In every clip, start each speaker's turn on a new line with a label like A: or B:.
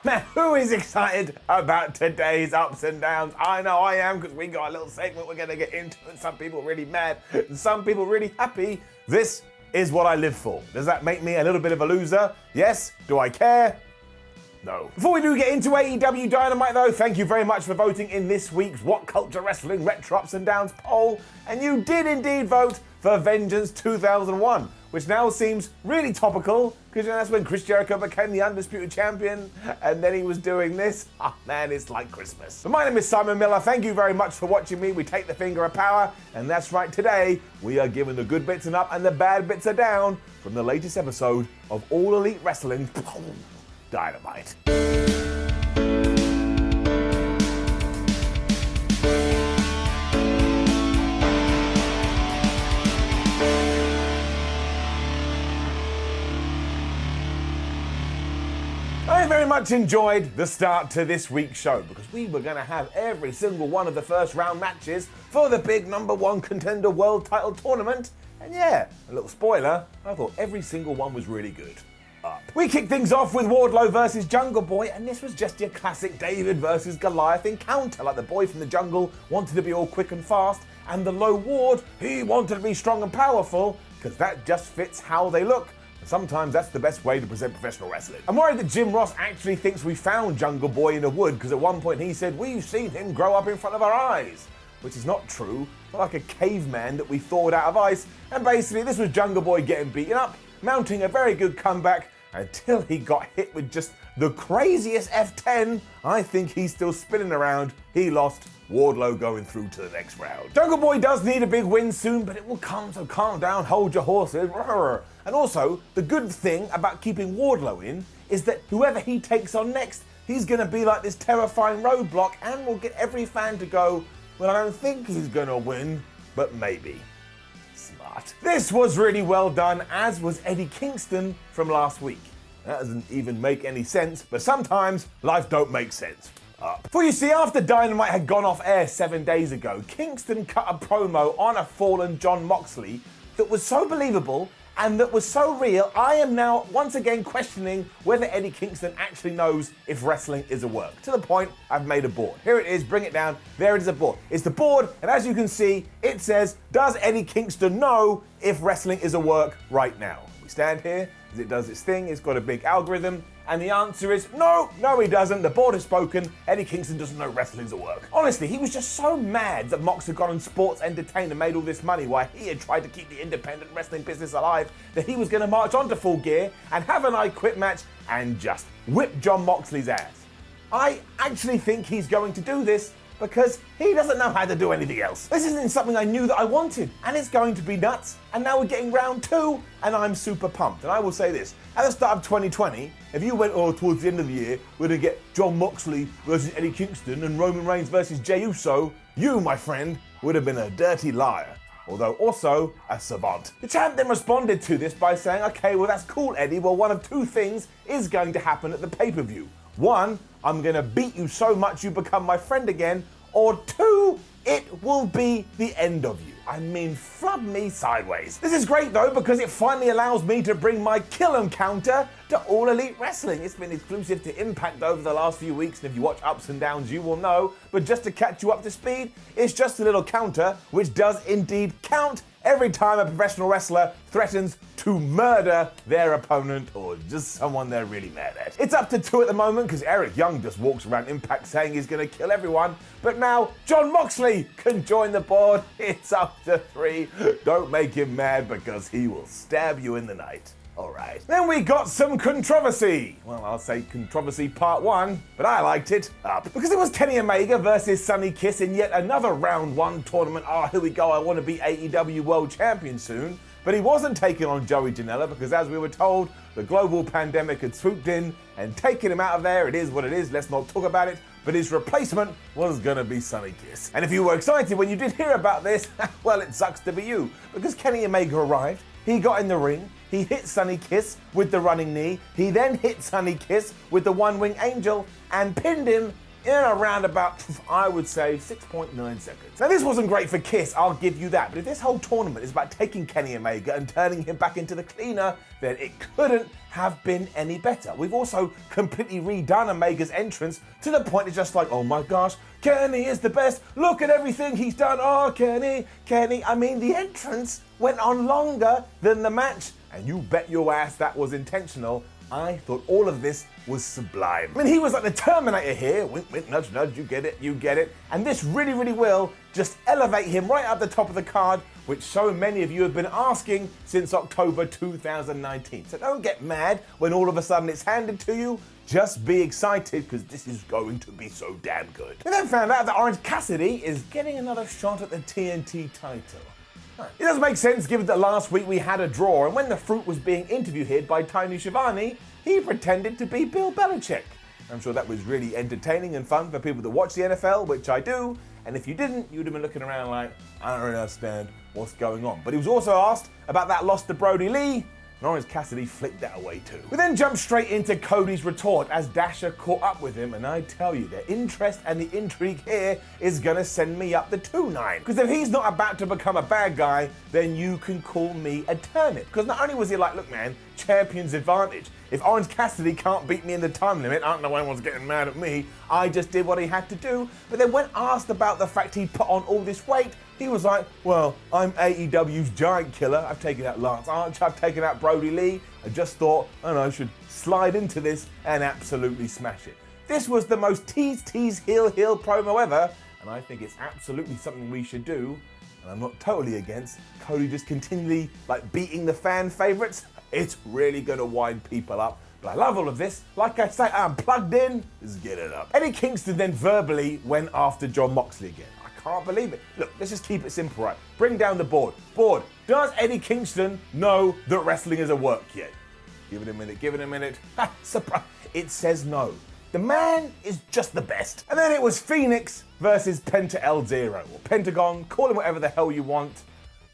A: Man, who is excited about today's ups and downs? I know I am, because we got a little segment we're going to get into, and some people really mad, and some people really happy. This is what I live for. Does that make me a little bit of a loser? Yes. Do I care? No. Before we do get into AEW Dynamite though, thank you very much for voting in this week's WhatCulture Wrestling Retro Ups and Downs poll, and you did indeed vote for Vengeance 2001, which now seems really topical, because that's when Chris Jericho became the Undisputed Champion, and then he was doing this. Oh man, it's like Christmas. But my name is Simon Miller, thank you very much for watching me. We take the finger of power, and that's right, today we are giving the good bits and up and the bad bits are down from the latest episode of All Elite Wrestling Dynamite. I very much enjoyed the start to this week's show because we were going to have every single one of the first round matches for the big #1 contender world title tournament. And yeah, a little spoiler, I thought every single one was really good. We kicked things off with Wardlow versus Jungle Boy, and this was just your classic David versus Goliath encounter. Like the boy from the jungle wanted to be all quick and fast, and the low Ward, he wanted to be strong and powerful, because that just fits how they look. And sometimes that's the best way to present professional wrestling. I'm worried that Jim Ross actually thinks we found Jungle Boy in a wood, because at one point he said, we've seen him grow up in front of our eyes. Which is not true, not like a caveman that we thawed out of ice. And basically this was Jungle Boy getting beaten up, mounting a very good comeback, until he got hit with just the craziest F10. I think he's still spinning around. He lost. Wardlow going through to the next round. Jungle Boy does need a big win soon, but it will come, so calm down, hold your horses. And also, the good thing about keeping Wardlow in is that whoever he takes on next, he's going to be like this terrifying roadblock and will get every fan to go, well, I don't think he's going to win, but maybe. Smart. This was really well done, as was Eddie Kingston from last week. That doesn't even make any sense, but sometimes life don't make sense. For you see, after Dynamite had gone off air 7 days ago, Kingston cut a promo on a fallen Jon Moxley that was so believable and that was so real, I am now once again questioning whether Eddie Kingston actually knows if wrestling is a work. To the point, I've made a board. Here it is, bring it down. There it is, a board. It's the board, and as you can see, it says, does Eddie Kingston know if wrestling is a work right now? We stand here, as it does its thing, it's got a big algorithm, and the answer is no, he doesn't. The board has spoken. Eddie Kingston doesn't know wrestling's a work. Honestly, he was just so mad that Mox had gone on Sports Entertainment, made all this money while he had tried to keep the independent wrestling business alive, that he was going to march on to Full Gear and have an I Quit match and just whip Jon Moxley's ass. I actually think he's going to do this because he doesn't know how to do anything else. This isn't something I knew that I wanted, and it's going to be nuts. And now we're getting round 2, and I'm super pumped. And I will say this, at the start of 2020, if you went towards the end of the year, we're gonna get Jon Moxley versus Eddie Kingston and Roman Reigns versus Jey Uso, you, my friend, would have been a dirty liar. Although also a savant. The champ then responded to this by saying, okay, well that's cool, Eddie. Well, one of two things is going to happen at the pay-per-view. One, I'm gonna beat you so much you become my friend again, or two, it will be the end of you. I mean, flub me sideways. This is great though, because it finally allows me to bring my kill 'em counter to All Elite Wrestling. It's been exclusive to Impact over the last few weeks, and if you watch Ups and Downs, you will know. But just to catch you up to speed, it's just a little counter, which does indeed count every time a professional wrestler threatens to murder their opponent or just someone they're really mad at. It's up to 2 at the moment because Eric Young just walks around Impact saying he's going to kill everyone, but now Jon Moxley can join the board. It's up to 3. Don't make him mad because he will stab you in the night. Alright. Then we got some controversy. Well, I'll say controversy part 1, but I liked it up. Because it was Kenny Omega versus Sonny Kiss in yet another round 1 tournament. Here we go, I want to be AEW World Champion soon. But he wasn't taking on Joey Janela because, as we were told, the global pandemic had swooped in and taken him out of there. It is what it is, let's not talk about it. But his replacement was gonna be Sonny Kiss. And if you were excited when you did hear about this, well, it sucks to be you. Because Kenny Omega arrived, he got in the ring, he hit Sonny Kiss with the running knee, he then hit Sonny Kiss with the one-wing angel and pinned him in around about, I would say, 6.9 seconds. Now this wasn't great for Kiss, I'll give you that, but if this whole tournament is about taking Kenny Omega and turning him back into the cleaner, then it couldn't have been any better. We've also completely redone Omega's entrance to the point it's just like, oh my gosh, Kenny is the best. Look at everything he's done. Oh, Kenny. I mean, the entrance went on longer than the match, and you bet your ass that was intentional. I thought all of this was sublime. I mean, he was like the Terminator here. Wink, wink, nudge, nudge, you get it. And this really, really will just elevate him right up the top of the card, which so many of you have been asking since October 2019. So don't get mad when all of a sudden it's handed to you. Just be excited, because this is going to be so damn good. We then found out that Orange Cassidy is getting another shot at the TNT title. It does make sense given that last week we had a draw, and when the Fruit was being interviewed here by Tony Schiavone, he pretended to be Bill Belichick. I'm sure that was really entertaining and fun for people that watch the NFL, which I do, and if you didn't, you'd have been looking around like, I don't really understand what's going on. But he was also asked about that loss to Brody Lee, and Orange Cassidy flicked that away too. We then jumped straight into Cody's retort as Dasher caught up with him, and I tell you, the interest and the intrigue here is gonna send me up the 2-9. Because if he's not about to become a bad guy, then you can call me a turnip. Because not only was he like, look man, champion's advantage. If Orange Cassidy can't beat me in the time limit, I don't know why anyone's getting mad at me. I just did what he had to do. But then when asked about the fact he put on all this weight, he was like, well, I'm AEW's giant killer. I've taken out Lance Archer, I've taken out Brody Lee. I just thought, I don't know, I should slide into this and absolutely smash it. This was the most tease, heel promo ever, and I think it's absolutely something we should do. And I'm not totally against Cody just continually like beating the fan favorites. It's really gonna wind people up. But I love all of this. Like I say, I'm plugged in. Let's get it up. Eddie Kingston then verbally went after Jon Moxley again. I can't believe it. Look, let's just keep it simple, right? Bring down the board. Board, does Eddie Kingston know that wrestling is a work yet? Give it a minute. Ha, surprise. It says no. The man is just the best. And then it was Phoenix versus Penta El Zero, or Pentagon, call him whatever the hell you want.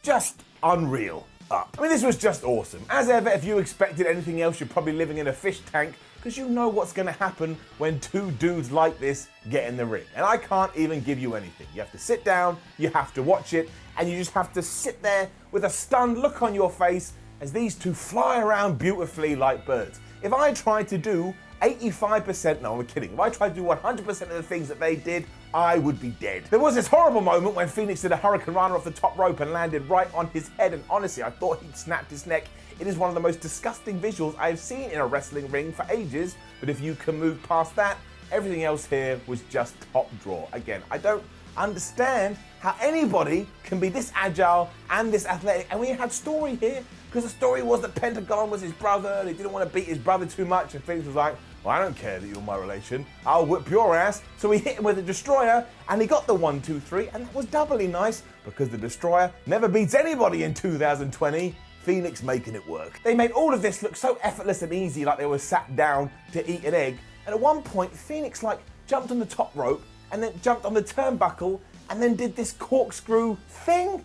A: Just unreal. Up. I mean, this was just awesome. As ever, if you expected anything else, you're probably living in a fish tank, because you know what's going to happen when two dudes like this get in the ring. And I can't even give you anything. You have to sit down, you have to watch it, and you just have to sit there with a stunned look on your face as these two fly around beautifully like birds. If I tried to do 85%, no, I'm kidding. If I tried to do 100% of the things that they did, I would be dead. There was this horrible moment when Phoenix did a Hurricane Rana off the top rope and landed right on his head, and honestly, I thought he'd snapped his neck. It is one of the most disgusting visuals I've seen in a wrestling ring for ages, but if you can move past that, everything else here was just top draw. Again, I don't understand how anybody can be this agile and this athletic, and we had story here, because the story was that Pentagon was his brother, and he didn't want to beat his brother too much, and Phoenix was like, well, I don't care that you're my relation. I'll whip your ass. So he hit him with a Destroyer, and he got the 1, 2, 3, and that was doubly nice because the Destroyer never beats anybody in 2020. Phoenix making it work. They made all of this look so effortless and easy, like they were sat down to eat an egg. And at one point, Phoenix like jumped on the top rope and then jumped on the turnbuckle and then did this corkscrew thing.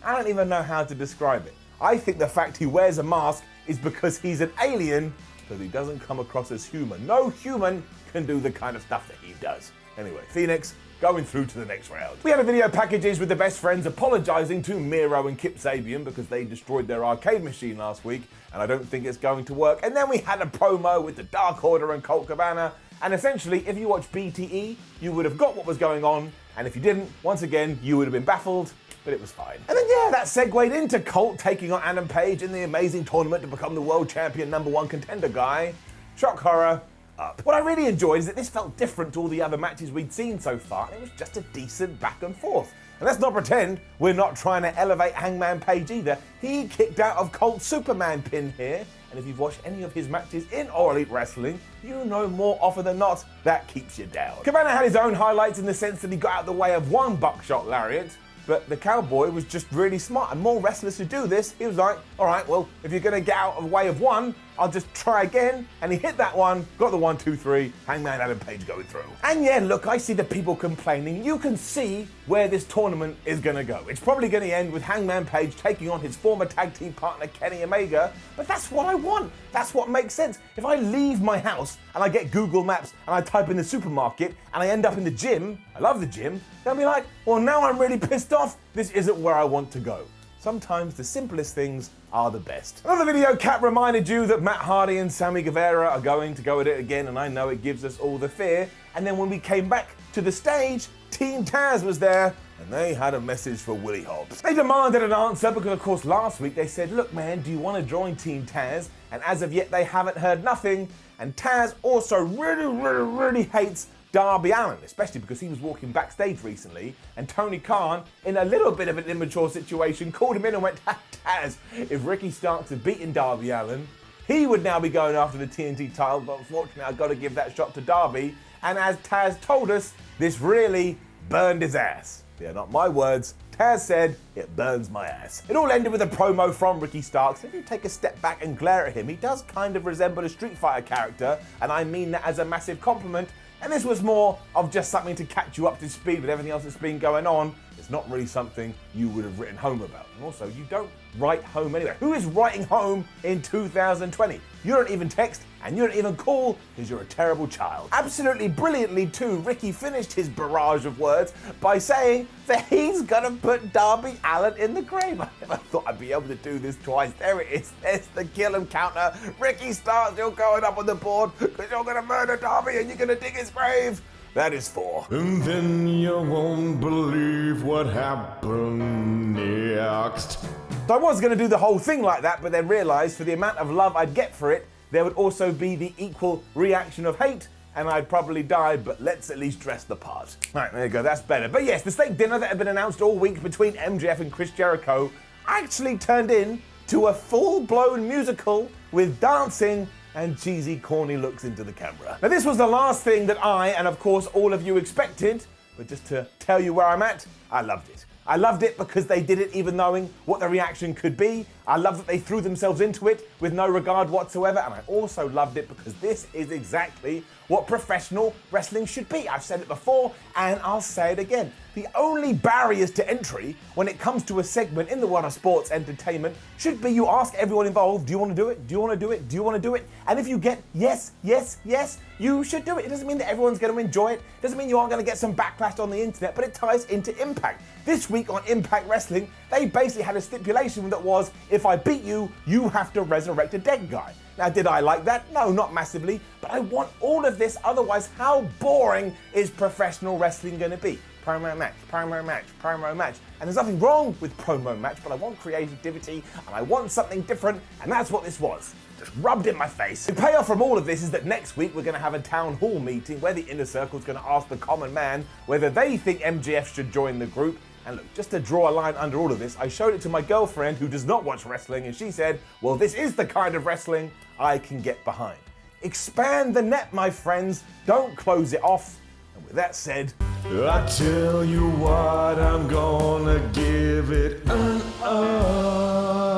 A: I don't even know how to describe it. I think the fact he wears a mask is because he's an alien, because he doesn't come across as human. No human can do the kind of stuff that he does. Anyway, Phoenix going through to the next round. We had a video packages with the best friends apologizing to Miro and Kip Sabian because they destroyed their arcade machine last week, and I don't think it's going to work. And then we had a promo with the Dark Order and Colt Cabana, and essentially, if you watch BTE, you would have got what was going on, and if you didn't, once again, you would have been baffled, but it was fine. And then yeah, that segued into Colt taking on Adam Page in the amazing tournament to become the world champion #1 contender guy. Shock horror. Up. What I really enjoyed is that this felt different to all the other matches we'd seen so far, and it was just a decent back and forth. And let's not pretend we're not trying to elevate Hangman Page either. He kicked out of Colt's Superman pin here, and if you've watched any of his matches in All Elite Wrestling, you know more often than not that keeps you down. Cabana had his own highlights in the sense that he got out of the way of one buckshot lariat, but the Cowboy was just really smart, and more wrestlers who do this, he was like, all right, well, if you're gonna get out of the way of one, I'll just try again. And he hit that one, got the 1, 2, 3, Hangman Adam Page going through. And yeah, look, I see the people complaining. You can see where this tournament is gonna go. It's probably gonna end with Hangman Page taking on his former tag team partner, Kenny Omega, but that's what I want. That's what makes sense. If I leave my house and I get Google Maps and I type in the supermarket and I end up in the gym, I love the gym, they'll be like, well, now I'm really pissed off. This isn't where I want to go. sometimes the simplest things are the best. Another video, Kat reminded you that Matt Hardy and Sammy Guevara are going to go at it again, and I know it gives us all the fear. And then when we came back to the stage, Team Taz was there, and they had a message for Willie Hobbs. They demanded an answer because, of course, last week they said, look, man, do you want to join Team Taz? And as of yet, they haven't heard nothing. And Taz also really hates Darby Allin, especially because he was walking backstage recently, and Tony Khan, in a little bit of an immature situation, called him in and went, Taz, if Ricky Starks had beaten Darby Allin, he would now be going after the TNT title, but unfortunately I've got to give that shot to Darby. And as Taz told us, this really burned his ass. Yeah, not my words. Taz said, it burns my ass. It all ended with a promo from Ricky Starks. If you take a step back and glare at him, he does kind of resemble a Street Fighter character, and I mean that as a massive compliment. And this was more of just something to catch you up to speed with everything else that's been going on. It's not really something you would have written home about. And also, you don't write home anyway. Who is writing home in 2020? You don't even text, and you don't even call because you're a terrible child. Absolutely brilliantly too, Ricky finished his barrage of words by saying that he's gonna put Darby Allin in the grave. I never thought I'd be able to do this twice. There it is, there's the kill him counter. Ricky Starks, you're going up on the board because you're gonna murder Darby and you're gonna dig his grave. That is 4.
B: And then you won't believe what happened next.
A: So I was going to do the whole thing like that, but then realised for the amount of love I'd get for it, there would also be the equal reaction of hate, and I'd probably die, but let's at least dress the part. Right, there you go, that's better. But yes, the steak dinner that had been announced all week between MJF and Chris Jericho actually turned into a full-blown musical with dancing and cheesy, corny looks into the camera. Now, this was the last thing that I, and of course all of you, expected, but just to tell you where I'm at, I loved it. I loved it because they did it even knowing what the reaction could be. I love that they threw themselves into it with no regard whatsoever, and I also loved it because this is exactly what professional wrestling should be. I've said it before, and I'll say it again. The only barriers to entry when it comes to a segment in the world of sports entertainment should be you ask everyone involved, do you want to do it? Do you want to do it? Do you want to do it? And if you get yes, yes, yes, you should do it. It doesn't mean that everyone's going to enjoy it. It doesn't mean you aren't going to get some backlash on the internet, but it ties into Impact. This week on Impact Wrestling, they basically had a stipulation that was, if I beat you, you have to resurrect a dead guy. Now, did I like that? No, not massively, but I want all of this, otherwise how boring is professional wrestling going to be? Promo match, promo match, promo match. And there's nothing wrong with promo match, but I want creativity and I want something different, and that's what this was. Just rubbed in my face. The payoff from all of this is that next week we're going to have a town hall meeting where the inner circle is going to ask the common man whether they think MJF should join the group. And look, just to draw a line under all of this, I showed it to my girlfriend who does not watch wrestling, and she said, well, this is the kind of wrestling I can get behind. Expand the net, my friends. Don't close it off. And with that said,
B: I tell you what, I'm gonna give it an up.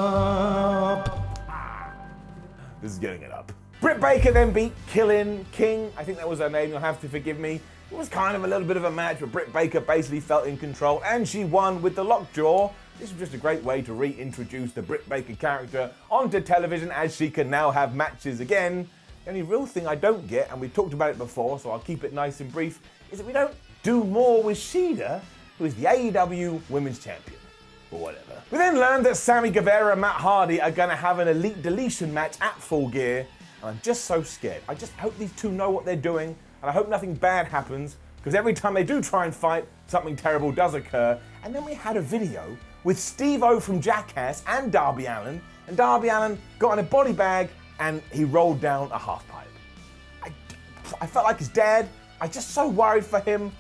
A: This is getting it up. Britt Baker then beat King. I think that was her name, you'll have to forgive me. It was kind of a little bit of a match, but Britt Baker basically felt in control, and she won with the lockjaw. This was just a great way to reintroduce the Britt Baker character onto television, as she can now have matches again. The only real thing I don't get, and we've talked about it before, so I'll keep it nice and brief, is that we don't do more with Shida, who is the AEW Women's Champion. Or whatever. We then learned that Sammy Guevara and Matt Hardy are going to have an Elite Deletion match at Full Gear, and I'm just so scared. I just hope these two know what they're doing, and I hope nothing bad happens, because every time they do try and fight, something terrible does occur. And then we had a video with Steve-O from Jackass and Darby Allin, and Darby Allin got in a body bag and he rolled down a half pipe. I felt like his dad. I'm just so worried for him.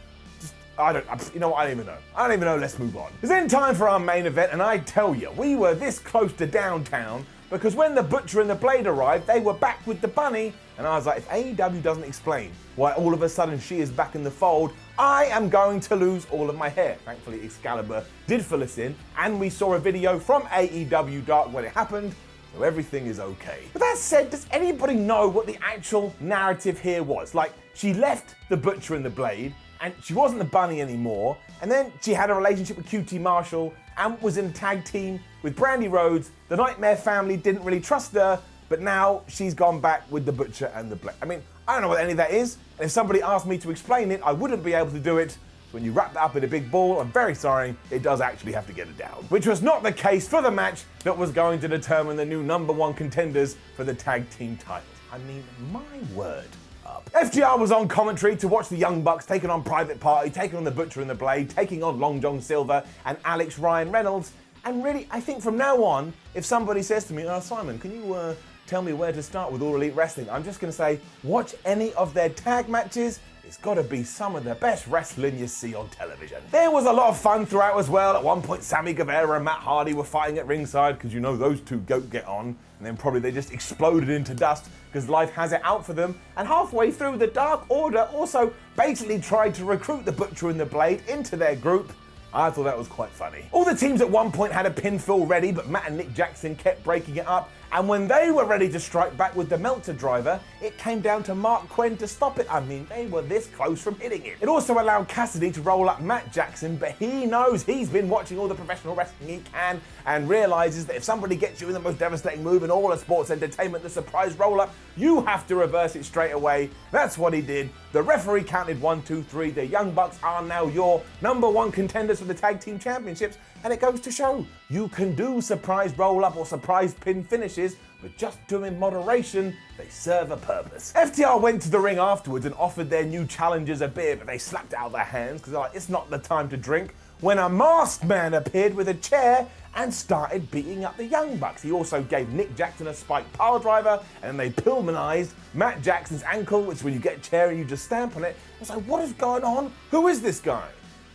A: I don't even know. I don't even know, let's move on. It's then time for our main event, and I tell you, we were this close to downtown, because when the Butcher and the Blade arrived, they were back with the bunny, and I was like, if AEW doesn't explain why all of a sudden she is back in the fold, I am going to lose all of my hair. Thankfully, Excalibur did fill us in, and we saw a video from AEW Dark when it happened, so everything is okay. But that said, does anybody know what the actual narrative here was? Like, she left the Butcher and the Blade, and she wasn't the bunny anymore, and then she had a relationship with QT Marshall and was in a tag team with Brandy Rhodes. The Nightmare family didn't really trust her, but now she's gone back with the Butcher and the Blade. I mean, I don't know what any of that is, and if somebody asked me to explain it, I wouldn't be able to do it, When you wrap that up in a big ball, I'm very sorry, it does actually have to get it down. Which was not the case for the match that was going to determine the new number one contenders for the tag team titles. I mean, my word. FTR was on commentary to watch the Young Bucks taking on Private Party, taking on the Butcher and the Blade, taking on Long John Silver and Alex Ryan Reynolds. And really, I think from now on, if somebody says to me, "Oh, Simon, can you tell me where to start with All Elite Wrestling?" I'm just going to say, watch any of their tag matches. It's got to be some of the best wrestling you see on television. There was a lot of fun throughout as well. At one point, Sammy Guevara and Matt Hardy were fighting at ringside because you know those two get on. And then probably they just exploded into dust because life has it out for them. And halfway through, the Dark Order also basically tried to recruit the Butcher and the Blade into their group. I thought that was quite funny. All the teams at one point had a pinfall ready, but Matt and Nick Jackson kept breaking it up. And when they were ready to strike back with the Meltzer driver, it came down to Mark Quinn to stop it. I mean, they were this close from hitting it. It also allowed Cassidy to roll up Matt Jackson, but he knows he's been watching all the professional wrestling he can and realizes that if somebody gets you in the most devastating move in all of sports entertainment, the surprise roll-up, you have to reverse it straight away. That's what he did. The referee counted 1, 2, 3. The Young Bucks are now your number one contenders for the Tag Team Championships. And it goes to show, you can do surprise roll-up or surprise pin finishes, but just do them in moderation, they serve a purpose. FTR went to the ring afterwards and offered their new challengers a beer, but they slapped it out of their hands because they're like, it's not the time to drink, when a masked man appeared with a chair and started beating up the Young Bucks. He also gave Nick Jackson a spiked pile driver, and they Pillmanized Matt Jackson's ankle, which is when you get a chair and you just stamp on it. I was like, what is going on? Who is this guy?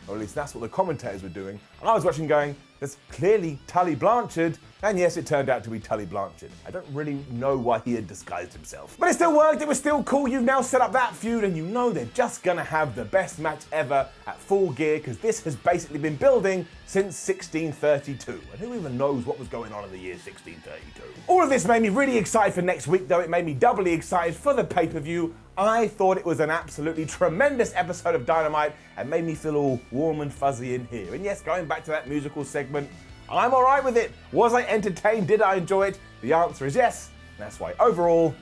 A: Or at least that's what the commentators were doing. And I was watching going, that's clearly Tully Blanchard. And yes, it turned out to be Tully Blanchard. I don't really know why he had disguised himself. But it still worked, it was still cool. You've now set up that feud and you know they're just gonna have the best match ever at Full Gear because this has basically been building since 1632. And who even knows what was going on in the year 1632? All of this made me really excited for next week though. It made me doubly excited for the pay-per-view. I thought it was an absolutely tremendous episode of Dynamite and made me feel all warm and fuzzy in here. And yes, going back to that musical segment, I'm all right with it. Was I entertained? Did I enjoy it? The answer is yes. And that's why overall,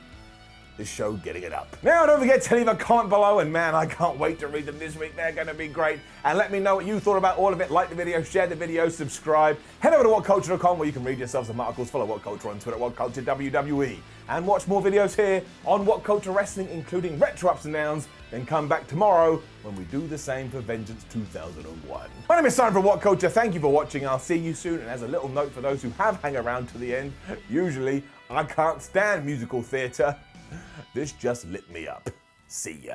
A: this show getting it up. Now, don't forget to leave a comment below, and man, I can't wait to read them this week. They're going to be great. And let me know what you thought about all of it. Like the video, share the video, subscribe. Head over to WhatCulture.com where you can read yourself some articles. Follow WhatCulture on Twitter, WhatCulture WWE. And watch more videos here on WhatCulture Wrestling, including retro ups and downs. Then come back tomorrow when we do the same for Vengeance 2001. My name is Simon from WhatCulture. Thank you for watching. I'll see you soon. And as a little note for those who have hung around to the end, usually I can't stand musical theatre. This just lit me up. See ya.